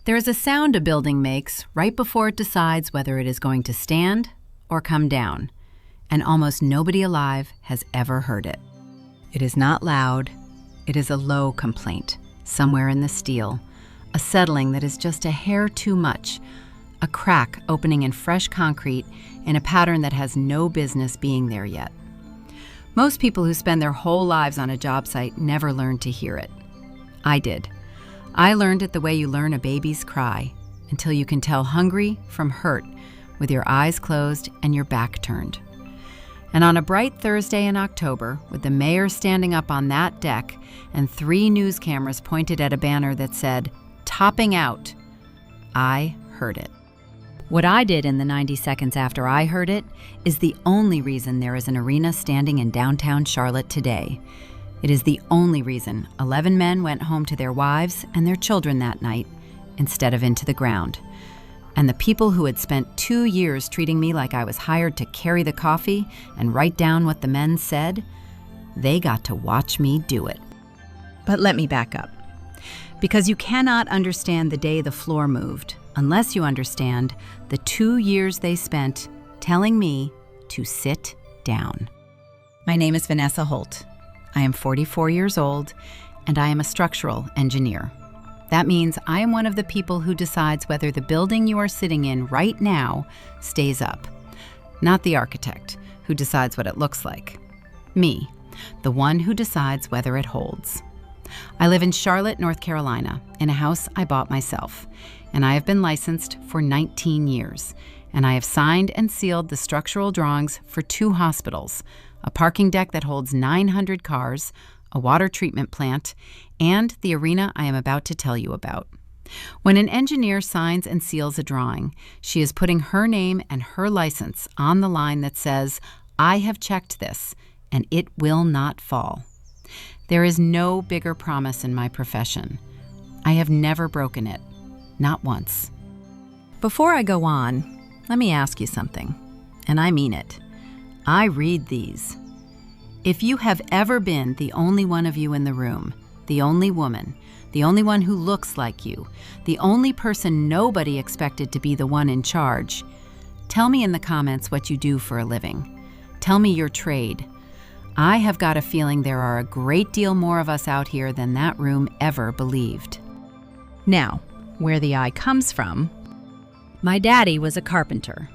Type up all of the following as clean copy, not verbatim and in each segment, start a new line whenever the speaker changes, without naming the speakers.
There is a sound a building makes right before it decides whether it is going to stand or come down, and almost nobody alive has ever heard it. It is not loud. It is a low complaint, somewhere in the steel, a settling that is just a hair too much, a crack opening in fresh concrete in a pattern that has no business being there yet. Most people who spend their whole lives on a job site never learn to hear it. I did. I learned it the way you learn a baby's cry, until you can tell hungry from hurt with your eyes closed and your back turned. And on a bright Thursday in October, with the mayor standing up on that deck and 3 news cameras pointed at a banner that said, "Topping out," I heard it. What I did in the 90 seconds after I heard it is the only reason there is an arena standing in downtown Charlotte today. It is the only reason 11 men went home to their wives and their children that night instead of into the ground. And the people who had spent 2 years treating me like I was hired to carry the coffee and write down what the men said, they got to watch me do it. But let me back up. Because you cannot understand the day the floor moved unless you understand the 2 years they spent telling me to sit down. My name is Vanessa Holt. I am 44 years old, and I am a structural engineer. That means I am one of the people who decides whether the building you are sitting in right now stays up. Not the architect, who decides what it looks like. Me, the one who decides whether it holds. I live in Charlotte, North Carolina, in a house I bought myself, and I have been licensed for 19 years, and I have signed and sealed the structural drawings for 2 hospitals, a parking deck that holds 900 cars, a water treatment plant, and the arena I am about to tell you about. When an engineer signs and seals a drawing, she is putting her name and her license on the line that says, "I have checked this, and it will not fall." There is no bigger promise in my profession. I have never broken it, not once. Before I go on, let me ask you something, and I mean it. I read these. If you have ever been the only one of you in the room, the only woman, the only one who looks like you, the only person nobody expected to be the one in charge, tell me in the comments what you do for a living. Tell me your trade. I have got a feeling there are a great deal more of us out here than that room ever believed. Now, where the I comes from, my daddy was a carpenter.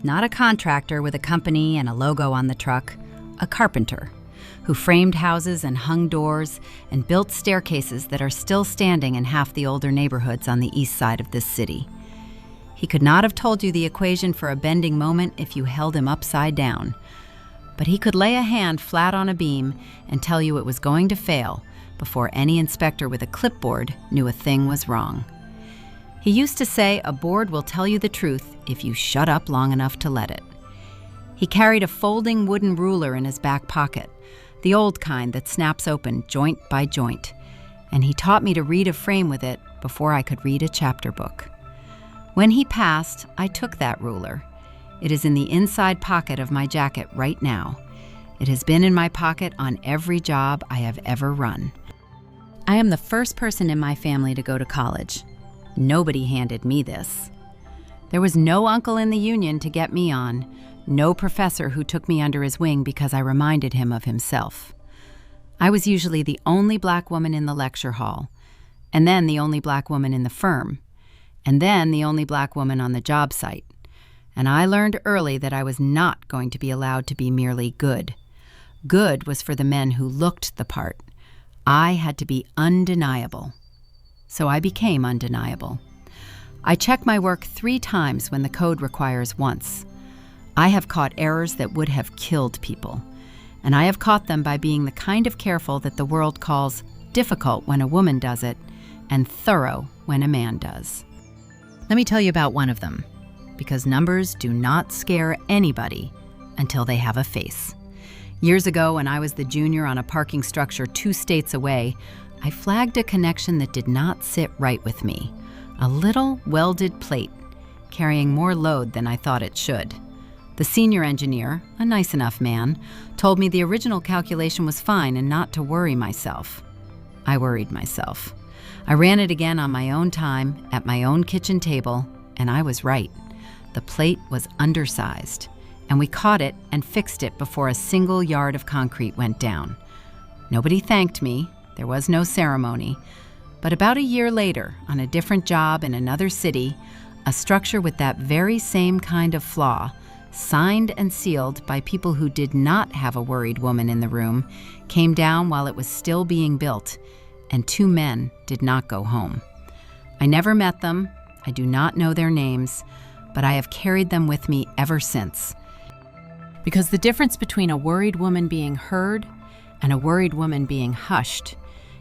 Not a contractor with a company and a logo on the truck, a carpenter who framed houses and hung doors and built staircases that are still standing in half the older neighborhoods on the east side of this city. He could not have told you the equation for a bending moment if you held him upside down, but he could lay a hand flat on a beam and tell you it was going to fail before any inspector with a clipboard knew a thing was wrong. He used to say a board will tell you the truth if you shut up long enough to let it. He carried a folding wooden ruler in his back pocket, the old kind that snaps open joint by joint, and he taught me to read a frame with it before I could read a chapter book. When he passed, I took that ruler. It is in the inside pocket of my jacket right now. It has been in my pocket on every job I have ever run. I am the first person in my family to go to college. Nobody handed me this. There was no uncle in the union to get me on, no professor who took me under his wing because I reminded him of himself. I was usually the only black woman in the lecture hall, and then the only black woman in the firm, and then the only black woman on the job site. And I learned early that I was not going to be allowed to be merely good. Good was for the men who looked the part. I had to be undeniable. So I became undeniable. I check my work 3 times when the code requires once. I have caught errors that would have killed people, and I have caught them by being the kind of careful that the world calls difficult when a woman does it, and thorough when a man does. Let me tell you about one of them, because numbers do not scare anybody until they have a face. Years ago, when I was the junior on a parking structure 2 states away, I flagged a connection that did not sit right with me. A little welded plate, carrying more load than I thought it should. The senior engineer, a nice enough man, told me the original calculation was fine and not to worry myself. I worried myself. I ran it again on my own time, at my own kitchen table, and I was right. The plate was undersized, and we caught it and fixed it before a single yard of concrete went down. Nobody thanked me. There was no ceremony. But about a year later, on a different job in another city, a structure with that very same kind of flaw, signed and sealed by people who did not have a worried woman in the room, came down while it was still being built, and 2 men did not go home. I never met them. I do not know their names, but I have carried them with me ever since. Because the difference between a worried woman being heard and a worried woman being hushed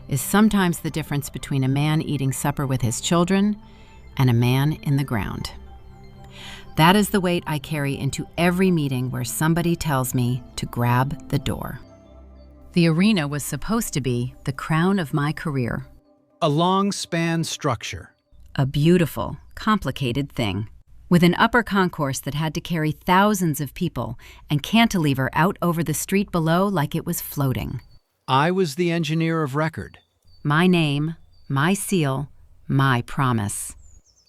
is sometimes the difference between a man eating supper with his children and a man in the ground. That is the weight I carry into every meeting where somebody tells me to grab the door. The arena was supposed to be the crown of my career.
A long-span structure.
A beautiful, complicated thing, with an upper concourse that had to carry thousands of people and cantilever out over the street below like it was floating.
I was the engineer of record.
My name, my seal, my promise.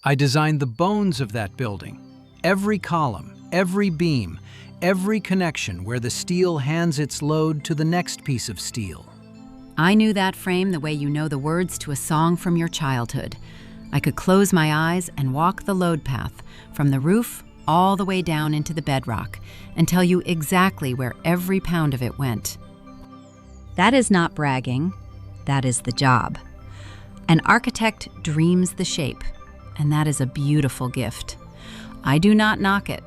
I designed the bones of that building. Every column, every beam, every connection where the steel hands its load to the next piece of steel.
I knew that frame the way you know the words to a song from your childhood. I could close my eyes and walk the load path from the roof all the way down into the bedrock and tell you exactly where every pound of it went. That is not bragging. That is the job. An architect dreams the shape, and that is a beautiful gift. I do not knock it,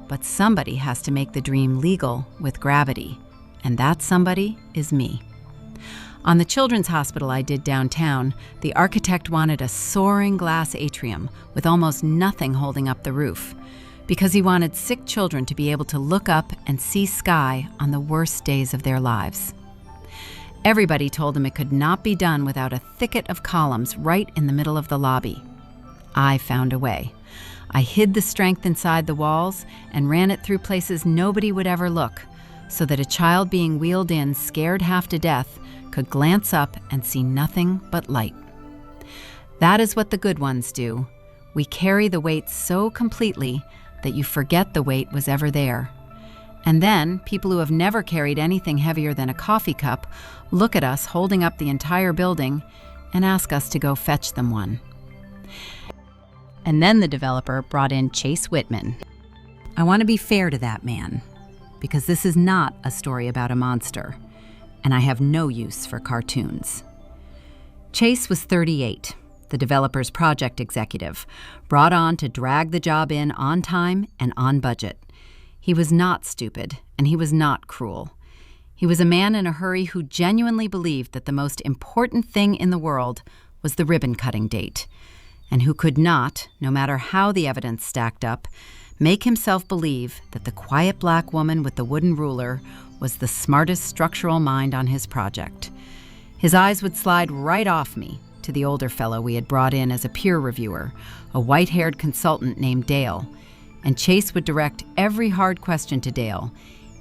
but somebody has to make the dream legal with gravity, and that somebody is me. On the children's hospital I did downtown, the architect wanted a soaring glass atrium with almost nothing holding up the roof, because he wanted sick children to be able to look up and see sky on the worst days of their lives. Everybody told him it could not be done without a thicket of columns right in the middle of the lobby. I found a way. I hid the strength inside the walls and ran it through places nobody would ever look, so that a child being wheeled in, scared half to death, could glance up and see nothing but light. That is what the good ones do. We carry the weight so completely that you forget the weight was ever there. And then, people who have never carried anything heavier than a coffee cup look at us holding up the entire building and ask us to go fetch them one. And then the developer brought in Chase Whitman. I want to be fair to that man, because this is not a story about a monster, and I have no use for cartoons. Chase was 38, the developer's project executive, brought on to drag the job in on time and on budget. He was not stupid, and he was not cruel. He was a man in a hurry who genuinely believed that the most important thing in the world was the ribbon-cutting date, and who could not, no matter how the evidence stacked up, make himself believe that the quiet black woman with the wooden ruler was the smartest structural mind on his project. His eyes would slide right off me to the older fellow we had brought in as a peer reviewer, a white-haired consultant named Dale, and Chase would direct every hard question to Dale,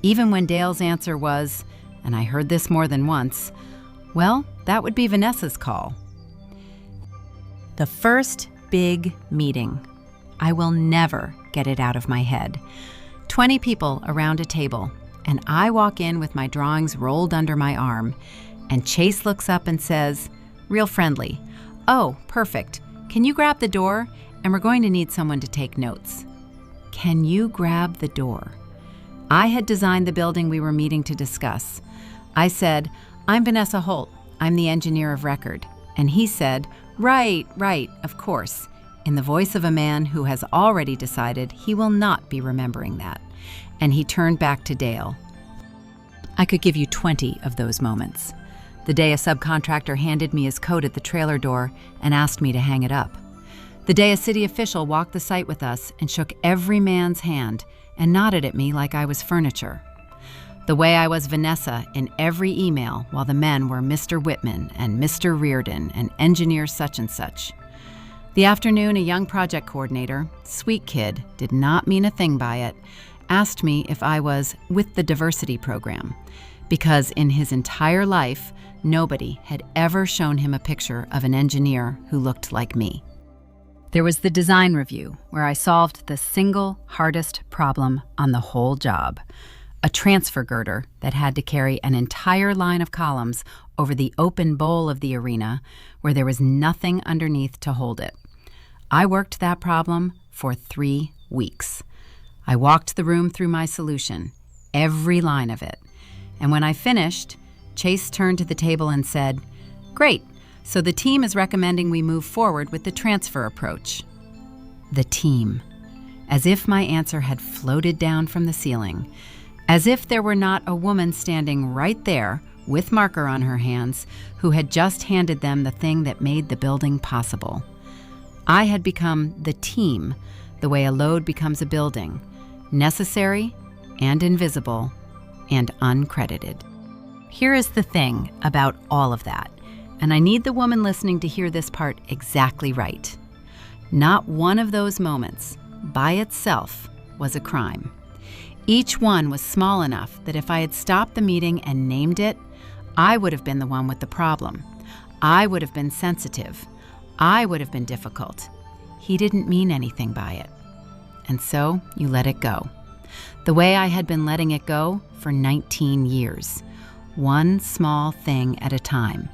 even when Dale's answer was, and I heard this more than once, well, that would be Vanessa's call. The first big meeting. I will never get it out of my head. 20 people around a table, and I walk in with my drawings rolled under my arm, and Chase looks up and says, real friendly, "Oh, perfect. Can you grab the door? And we're going to need someone to take notes." Can you grab the door? I had designed the building we were meeting to discuss. I said, "I'm Vanessa Holt. I'm the engineer of record." And he said, right, of course," in the voice of a man who has already decided he will not be remembering that. And he turned back to Dale. I could give you 20 of those moments. The day a subcontractor handed me his coat at the trailer door and asked me to hang it up. The day a city official walked the site with us and shook every man's hand and nodded at me like I was furniture. The way I was Vanessa in every email while the men were Mr. Whitman and Mr. Reardon and engineer such and such. The afternoon, a young project coordinator, sweet kid, did not mean a thing by it, asked me if I was with the diversity program, because in his entire life, nobody had ever shown him a picture of an engineer who looked like me. There was the design review, where I solved the single hardest problem on the whole job, a transfer girder that had to carry an entire line of columns over the open bowl of the arena where there was nothing underneath to hold it. I worked that problem for 3 weeks. I walked the room through my solution, every line of it. And when I finished, Chase turned to the table and said, "Great, so the team is recommending we move forward with the transfer approach." The team. As if my answer had floated down from the ceiling. As if there were not a woman standing right there with marker on her hands who had just handed them the thing that made the building possible. I had become the team, the way a load becomes a building, necessary and invisible and uncredited. Here is the thing about all of that, and I need the woman listening to hear this part exactly right. Not one of those moments, by itself, was a crime. Each one was small enough that if I had stopped the meeting and named it, I would have been the one with the problem. I would have been sensitive. I would have been difficult. He didn't mean anything by it. And so you let it go. The way I had been letting it go for 19 years. One small thing at a time.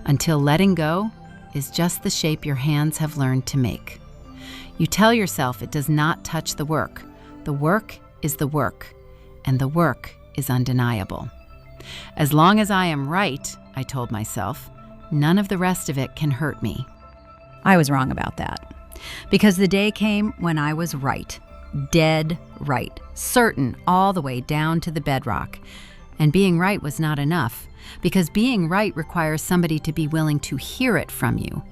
Until letting go is just the shape your hands have learned to make. You tell yourself it does not touch the work. The work is the work, and the work is undeniable. As long as I am right, I told myself, none of the rest of it can hurt me. I was wrong about that. Because the day came when I was right, dead right, certain all the way down to the bedrock. And being right was not enough, because being right requires somebody to be willing to hear it from you.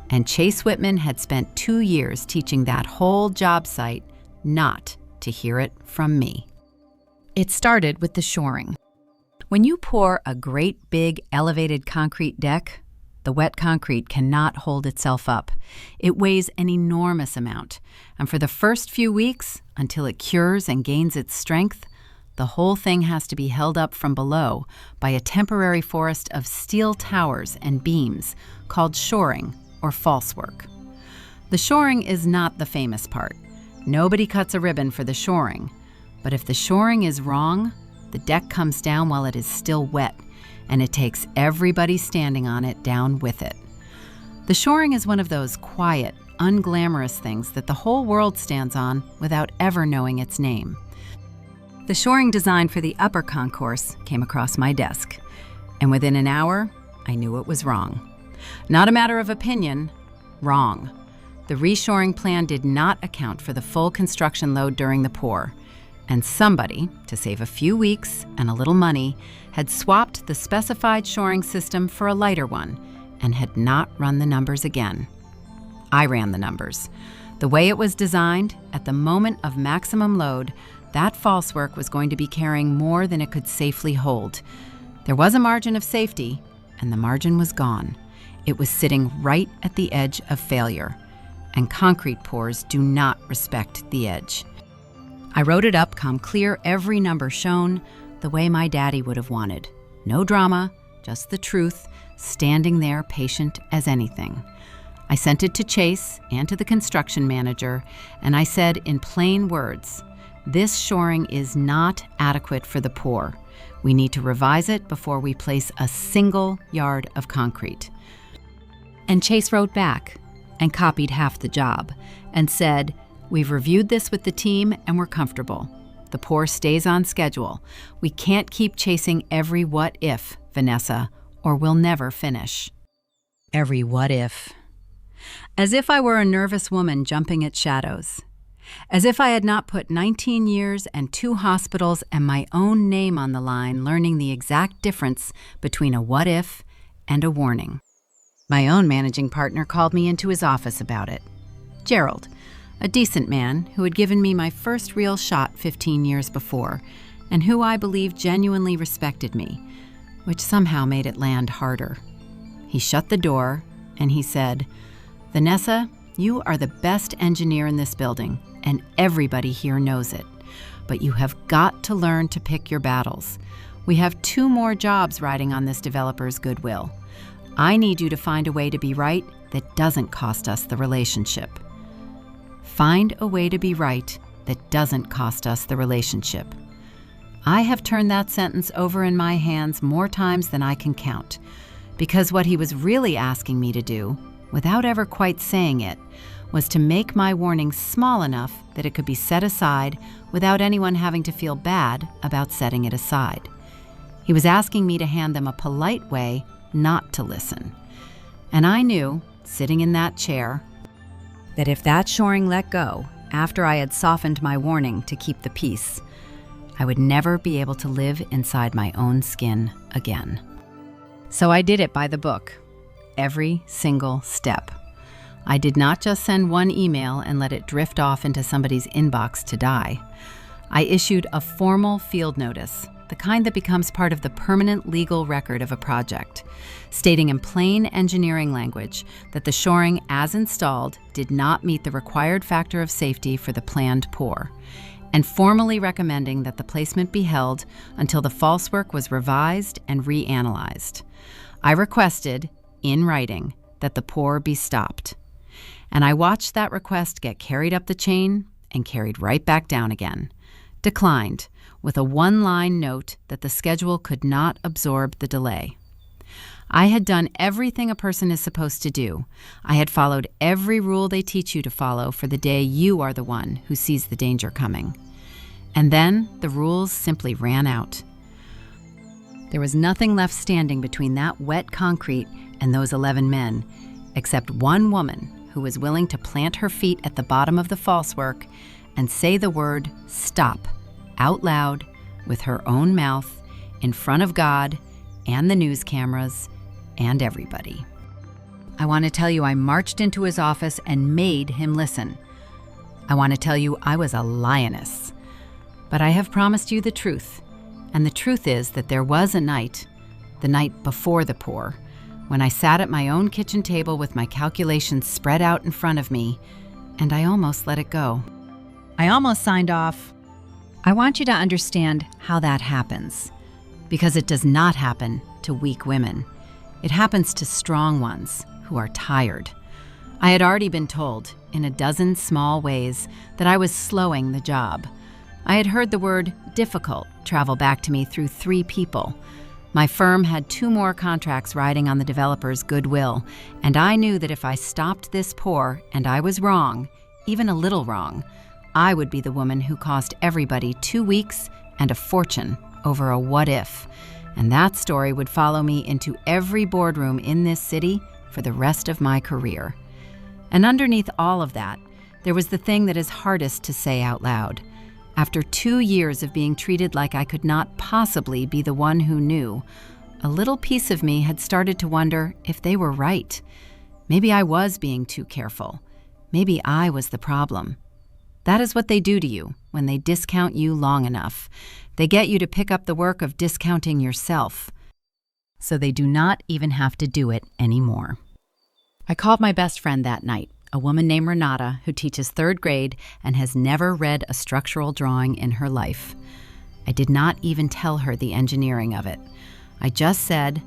And Chase Whitman had spent 2 years teaching that whole job site not to hear it from me. It started with the shoring. When you pour a great big elevated concrete deck, the wet concrete cannot hold itself up. It weighs an enormous amount, and for the first few weeks, until it cures and gains its strength, the whole thing has to be held up from below by a temporary forest of steel towers and beams called shoring or falsework. The shoring is not the famous part. Nobody cuts a ribbon for the shoring, but if the shoring is wrong, the deck comes down while it is still wet, and it takes everybody standing on it down with it. The shoring is one of those quiet, unglamorous things that the whole world stands on without ever knowing its name. The shoring design for the upper concourse came across my desk, and within an hour, I knew it was wrong. Not a matter of opinion, wrong. The reshoring plan did not account for the full construction load during the pour, and somebody, to save a few weeks and a little money, had swapped the specified shoring system for a lighter one and had not run the numbers again. I ran the numbers. The way it was designed, at the moment of maximum load, that falsework was going to be carrying more than it could safely hold. There was a margin of safety, and the margin was gone. It was sitting right at the edge of failure, and concrete pours do not respect the edge. I wrote it up, clear every number shown, the way my daddy would have wanted. No drama, just the truth, standing there patient as anything. I sent it to Chase and to the construction manager, and I said in plain words, this shoring is not adequate for the pour. We need to revise it before we place a single yard of concrete. And Chase wrote back and copied half the job and said, we've reviewed this with the team and we're comfortable. The pour stays on schedule. We can't keep chasing every what if, Vanessa, or we'll never finish. Every what if. As if I were a nervous woman jumping at shadows. As if I had not put 19 years and 2 hospitals and my own name on the line learning the exact difference between a what if and a warning. My own managing partner called me into his office about it. Gerald, a decent man who had given me my first real shot 15 years before, and who I believe genuinely respected me, which somehow made it land harder. He shut the door and he said, Vanessa, you are the best engineer in this building, and everybody here knows it. But you have got to learn to pick your battles. We have 2 more jobs riding on this developer's goodwill. I need you to find a way to be right that doesn't cost us the relationship. Find a way to be right that doesn't cost us the relationship. I have turned that sentence over in my hands more times than I can count, because what he was really asking me to do, without ever quite saying it, was to make my warning small enough that it could be set aside without anyone having to feel bad about setting it aside. He was asking me to hand them a polite way not to listen. And I knew, sitting in that chair, that if that shoring let go after I had softened my warning to keep the peace, I would never be able to live inside my own skin again. So I did it by the book, every single step. I did not just send one email and let it drift off into somebody's inbox to die. I issued a formal field notice, the kind that becomes part of the permanent legal record of a project, stating in plain engineering language that the shoring as installed did not meet the required factor of safety for the planned pour, and formally recommending that the placement be held until the falsework was revised and reanalyzed. I requested, in writing, that the pour be stopped. And I watched that request get carried up the chain and carried right back down again. Declined, with a 1-line note that the schedule could not absorb the delay. I had done everything a person is supposed to do. I had followed every rule they teach you to follow for the day you are the one who sees the danger coming. And then the rules simply ran out. There was nothing left standing between that wet concrete and those 11 men, except one woman who was willing to plant her feet at the bottom of the falsework and say the word "stop" out loud with her own mouth in front of God and the news cameras and everybody. I want to tell you I marched into his office and made him listen. I want to tell you I was a lioness. But I have promised you the truth, and the truth is that there was a night, the night before the pour, when I sat at my own kitchen table with my calculations spread out in front of me, and I almost let it go. I almost signed off. I want you to understand how that happens, because it does not happen to weak women. It happens to strong ones who are tired. I had already been told, in a dozen small ways, that I was slowing the job. I had heard the word difficult travel back to me through 3 people. My firm had 2 more contracts riding on the developer's goodwill, and I knew that if I stopped this pour and I was wrong, even a little wrong, I would be the woman who cost everybody 2 weeks and a fortune over a what if, and that story would follow me into every boardroom in this city for the rest of my career. And underneath all of that, there was the thing that is hardest to say out loud. After 2 years of being treated like I could not possibly be the one who knew, a little piece of me had started to wonder if they were right. Maybe I was being too careful. Maybe I was the problem. That is what they do to you when they discount you long enough. They get you to pick up the work of discounting yourself, so they do not even have to do it anymore. I called my best friend that night, a woman named Renata who teaches 3rd grade and has never read a structural drawing in her life. I did not even tell her the engineering of it. I just said,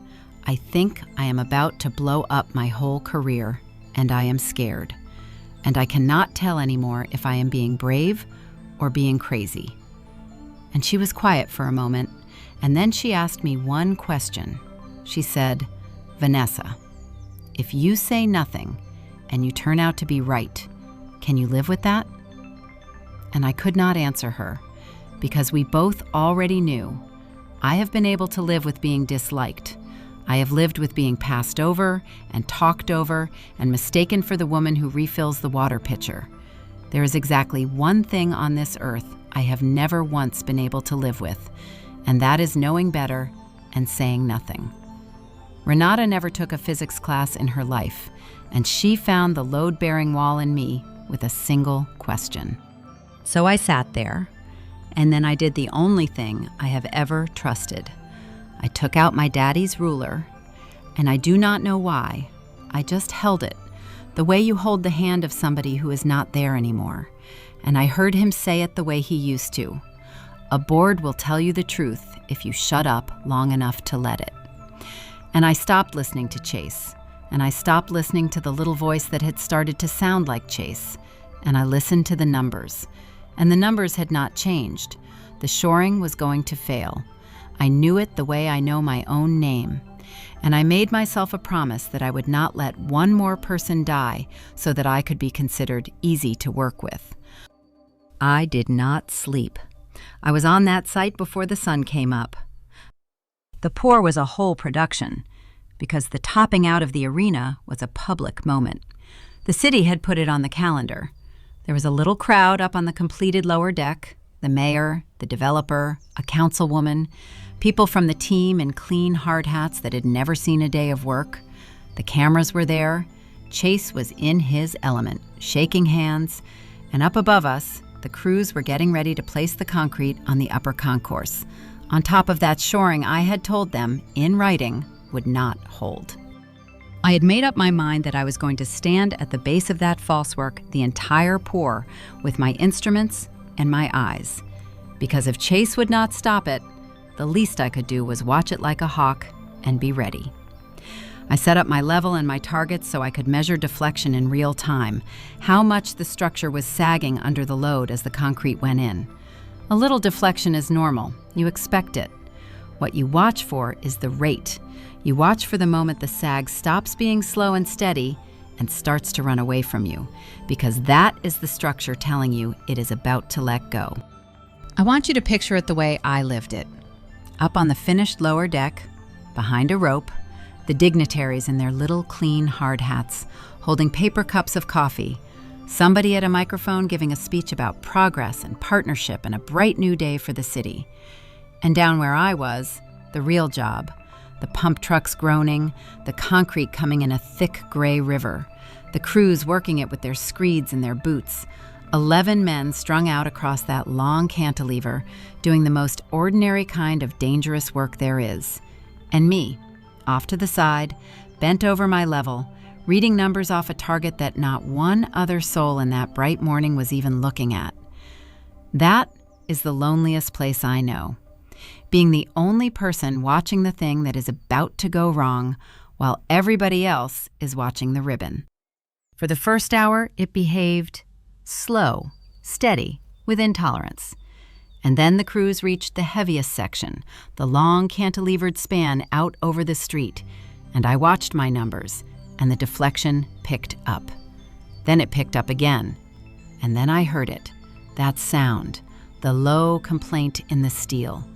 I think I am about to blow up my whole career, and I am scared. And I cannot tell anymore if I am being brave or being crazy. And she was quiet for a moment, and then she asked me one question. She said, Vanessa, if you say nothing and you turn out to be right, can you live with that? And I could not answer her, because we both already knew. I have been able to live with being disliked. I have lived with being passed over and talked over and mistaken for the woman who refills the water pitcher. There is exactly one thing on this earth I have never once been able to live with, and that is knowing better and saying nothing. Renata never took a physics class in her life, and she found the load-bearing wall in me with a single question. So I sat there, and then I did the only thing I have ever trusted. I took out my daddy's ruler, and I do not know why, I just held it, the way you hold the hand of somebody who is not there anymore, and I heard him say it the way he used to. A board will tell you the truth if you shut up long enough to let it. And I stopped listening to Chase, and I stopped listening to the little voice that had started to sound like Chase, and I listened to the numbers. And the numbers had not changed. The shoring was going to fail. I knew it the way I know my own name. And I made myself a promise that I would not let one more person die so that I could be considered easy to work with. I did not sleep. I was on that site before the sun came up. The pour was a whole production, because the topping out of the arena was a public moment. The city had put it on the calendar. There was a little crowd up on the completed lower deck, the mayor, the developer, a councilwoman, people from the team in clean hard hats that had never seen a day of work. The cameras were there. Chase was in his element, shaking hands, and up above us, the crews were getting ready to place the concrete on the upper concourse, on top of that shoring I had told them, in writing, would not hold. I had made up my mind that I was going to stand at the base of that falsework the entire pour with my instruments and my eyes, because if Chase would not stop it, the least I could do was watch it like a hawk and be ready. I set up my level and my targets so I could measure deflection in real time, how much the structure was sagging under the load as the concrete went in. A little deflection is normal. You expect it. What you watch for is the rate. You watch for the moment the sag stops being slow and steady and starts to run away from you, because that is the structure telling you it is about to let go. I want you to picture it the way I lived it. Up on the finished lower deck, behind a rope, the dignitaries in their little clean hard hats, holding paper cups of coffee, somebody at a microphone giving a speech about progress and partnership and a bright new day for the city. And down where I was, the real job, the pump trucks groaning, the concrete coming in a thick gray river, the crews working it with their screeds and their boots, 11 men strung out across that long cantilever, doing the most ordinary kind of dangerous work there is. And me, off to the side, bent over my level, reading numbers off a target that not one other soul in that bright morning was even looking at. That is the loneliest place I know. Being the only person watching the thing that is about to go wrong while everybody else is watching the ribbon. For the first hour, it behaved slow, steady, with intolerance. And then the crews reached the heaviest section, the long cantilevered span out over the street, and I watched my numbers, and the deflection picked up. Then it picked up again, and then I heard it, that sound, the low complaint in the steel.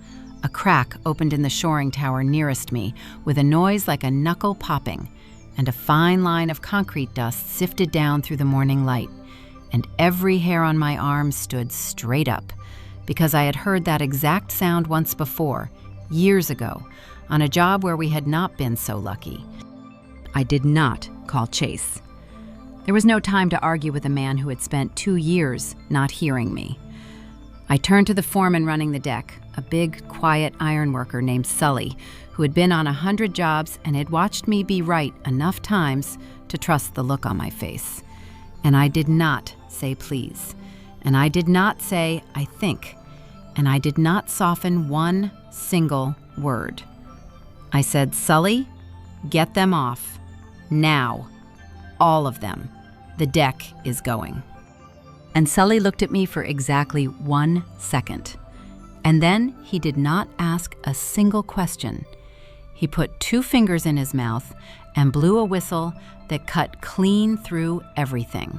A crack opened in the shoring tower nearest me with a noise like a knuckle popping, and a fine line of concrete dust sifted down through the morning light, and every hair on my arm stood straight up, because I had heard that exact sound once before, years ago, on a job where we had not been so lucky. I did not call Chase. There was no time to argue with a man who had spent 2 years not hearing me. I turned to the foreman running the deck, a big, quiet ironworker named Sully, who had been on 100 jobs and had watched me be right enough times to trust the look on my face. And I did not say please. And I did not say, I think. And I did not soften one single word. I said, Sully, get them off. Now. All of them. The deck is going. And Sully looked at me for exactly 1 second. And then he did not ask a single question. He put 2 fingers in his mouth and blew a whistle that cut clean through everything.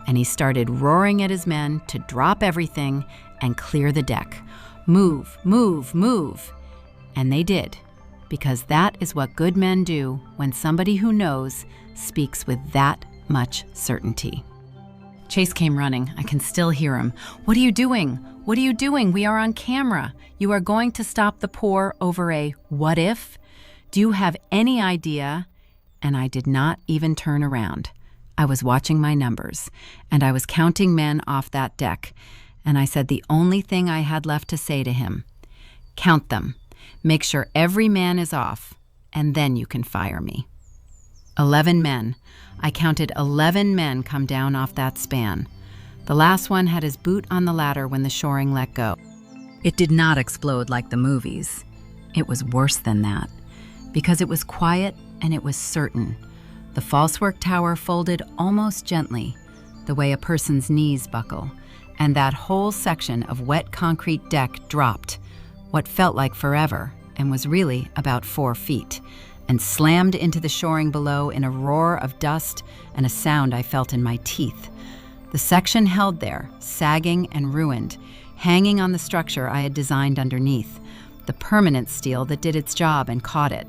And he started roaring at his men to drop everything and clear the deck. Move, move, move. And they did, because that is what good men do when somebody who knows speaks with that much certainty. Chase came running. I can still hear him. What are you doing? What are you doing? We are on camera. You are going to stop the pour over a what if? Do you have any idea? And I did not even turn around. I was watching my numbers, and I was counting men off that deck, and I said the only thing I had left to say to him, count them, make sure every man is off, and then you can fire me. 11 men. I counted 11 men come down off that span. The last one had his boot on the ladder when the shoring let go. It did not explode like the movies. It was worse than that, because it was quiet and it was certain. The falsework tower folded almost gently, the way a person's knees buckle, and that whole section of wet concrete deck dropped, what felt like forever, and was really about 4 feet, and slammed into the shoring below in a roar of dust and a sound I felt in my teeth. The section held there, sagging and ruined, hanging on the structure I had designed underneath, the permanent steel that did its job and caught it.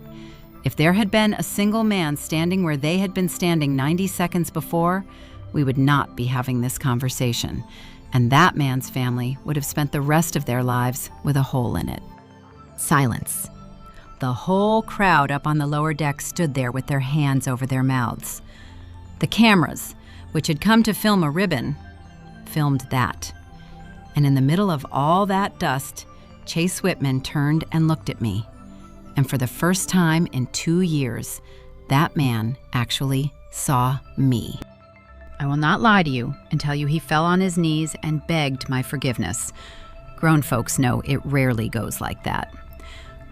If there had been a single man standing where they had been standing 90 seconds before, we would not be having this conversation, and that man's family would have spent the rest of their lives with a hole in it. Silence. The whole crowd up on the lower deck stood there with their hands over their mouths. The cameras, which had come to film a ribbon, filmed that. And in the middle of all that dust, Chase Whitman turned and looked at me. And for the first time in 2 years, that man actually saw me. I will not lie to you and tell you he fell on his knees and begged my forgiveness. Grown folks know it rarely goes like that.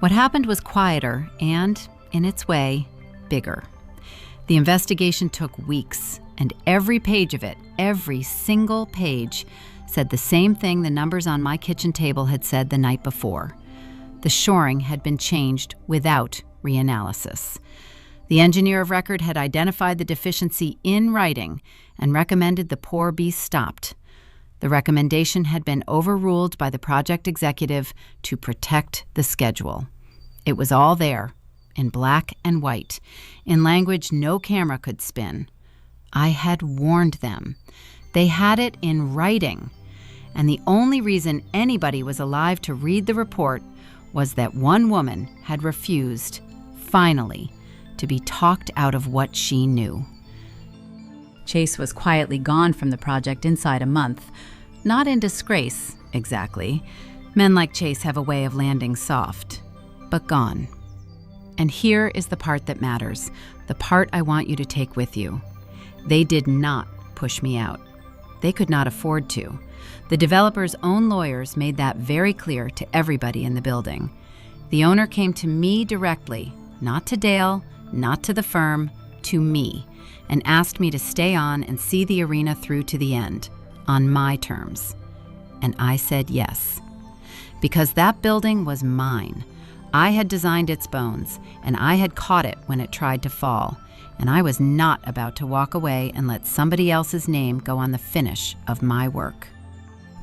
What happened was quieter and, in its way, bigger. The investigation took weeks, and every page of it, every single page, said the same thing the numbers on my kitchen table had said the night before. The shoring had been changed without reanalysis. The engineer of record had identified the deficiency in writing and recommended the pour be stopped. The recommendation had been overruled by the project executive to protect the schedule. It was all there, in black and white, in language no camera could spin. I had warned them. They had it in writing. And the only reason anybody was alive to read the report was that one woman had refused, finally, to be talked out of what she knew. Chase was quietly gone from the project inside a month. Not in disgrace, exactly. Men like Chase have a way of landing soft, but gone. And here is the part that matters, the part I want you to take with you. They did not push me out. They could not afford to. The developer's own lawyers made that very clear to everybody in the building. The owner came to me directly, not to Dale, not to the firm, to me, and asked me to stay on and see the arena through to the end, on my terms. And I said yes. Because that building was mine. I had designed its bones, and I had caught it when it tried to fall, and I was not about to walk away and let somebody else's name go on the finish of my work.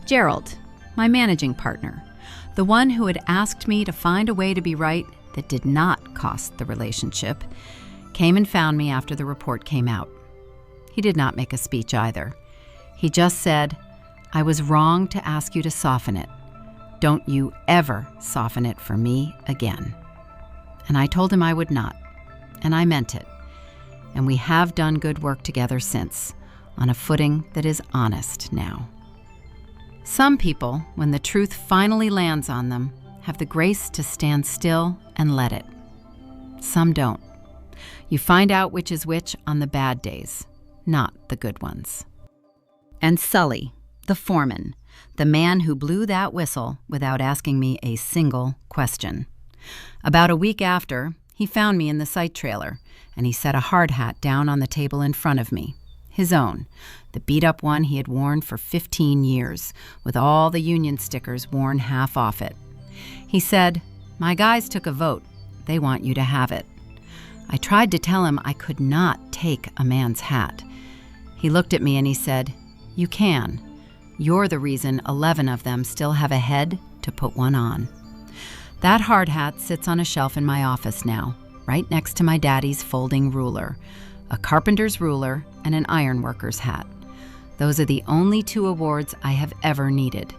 Gerald, my managing partner, the one who had asked me to find a way to be right that did not cost the relationship, came and found me after the report came out. He did not make a speech either. He just said, "I was wrong to ask you to soften it. Don't you ever soften it for me again." And I told him I would not, and I meant it. And we have done good work together since, on a footing that is honest now. Some people, when the truth finally lands on them, have the grace to stand still and let it. Some don't. You find out which is which on the bad days, not the good ones. And Sully, the foreman, the man who blew that whistle without asking me a single question. About a week after, he found me in the site trailer, and he set a hard hat down on the table in front of me. His own, the beat-up one he had worn for 15 years, with all the union stickers worn half off it. He said, "My guys took a vote. They want you to have it." I tried to tell him I could not take a man's hat. He looked at me and he said, "You can. You're the reason 11 of them still have a head to put one on." That hard hat sits on a shelf in my office now, right next to my daddy's folding ruler, a carpenter's ruler and an ironworker's hat. Those are the only 2 awards I have ever needed.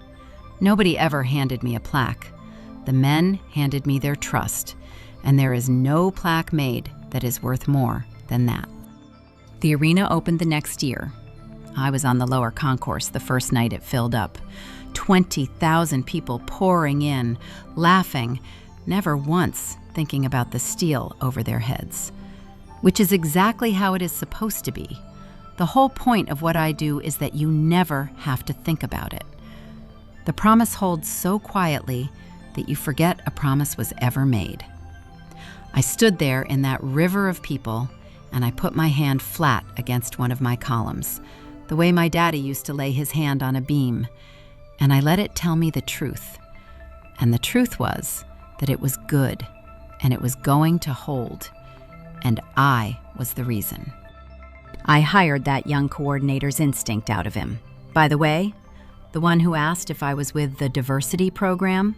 Nobody ever handed me a plaque. The men handed me their trust, and there is no plaque made that is worth more than that. The arena opened the next year. I was on the lower concourse the first night it filled up. 20,000 people pouring in, laughing, never once thinking about the steel over their heads. Which is exactly how it is supposed to be. The whole point of what I do is that you never have to think about it. The promise holds so quietly that you forget a promise was ever made. I stood there in that river of people, and I put my hand flat against one of my columns, the way my daddy used to lay his hand on a beam, and I let it tell me the truth. And the truth was that it was good, and it was going to hold, and I was the reason. I hired that young coordinator's instinct out of him. By the way, the one who asked if I was with the diversity program,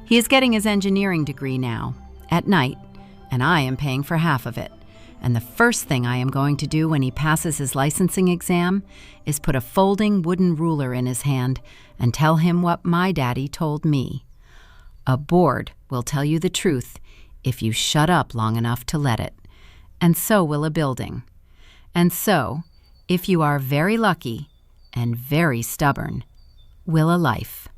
he is getting his engineering degree now, at night, and I am paying for half of it. And the first thing I am going to do when he passes his licensing exam is put a folding wooden ruler in his hand and tell him what my daddy told me. A board will tell you the truth if you shut up long enough to let it. And so will a building. And so, if you are very lucky and very stubborn, will a life.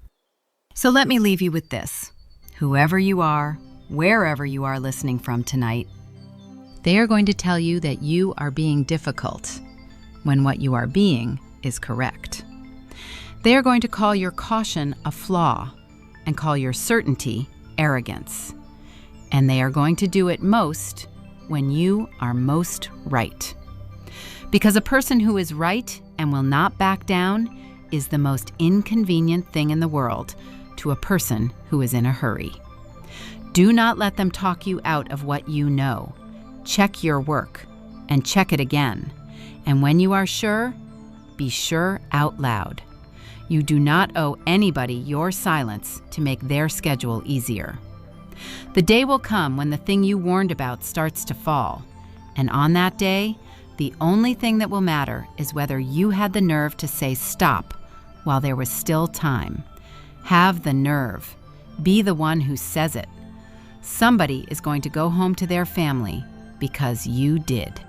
So let me leave you with this. Whoever you are, wherever you are listening from tonight, they are going to tell you that you are being difficult when what you are being is correct. They are going to call your caution a flaw and call your certainty arrogance. And they are going to do it most when you are most right. Because a person who is right and will not back down is the most inconvenient thing in the world to a person who is in a hurry. Do not let them talk you out of what you know. Check your work and check it again. And when you are sure, be sure out loud. You do not owe anybody your silence to make their schedule easier. The day will come when the thing you warned about starts to fall. And on that day, the only thing that will matter is whether you had the nerve to say stop while there was still time. Have the nerve. Be the one who says it. Somebody is going to go home to their family because you did.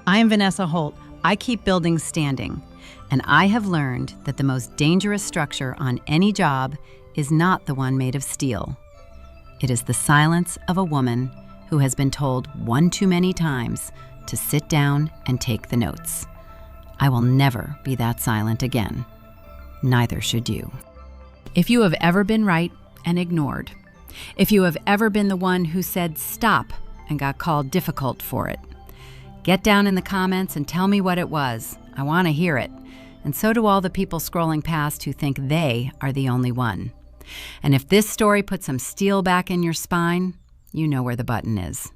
I am Vanessa Holt. I keep buildings standing, and I have learned that the most dangerous structure on any job is not the one made of steel. It is the silence of a woman who has been told one too many times to sit down and take the notes. I will never be that silent again. Neither should you. If you have ever been right and ignored, if you have ever been the one who said stop and got called difficult for it, get down in the comments and tell me what it was. I want to hear it. And so do all the people scrolling past who think they are the only one. And if this story put some steel back in your spine, you know where the button is.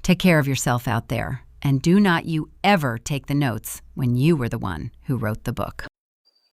Take care of yourself out there, and do not you ever take the notes when you were the one who wrote the book.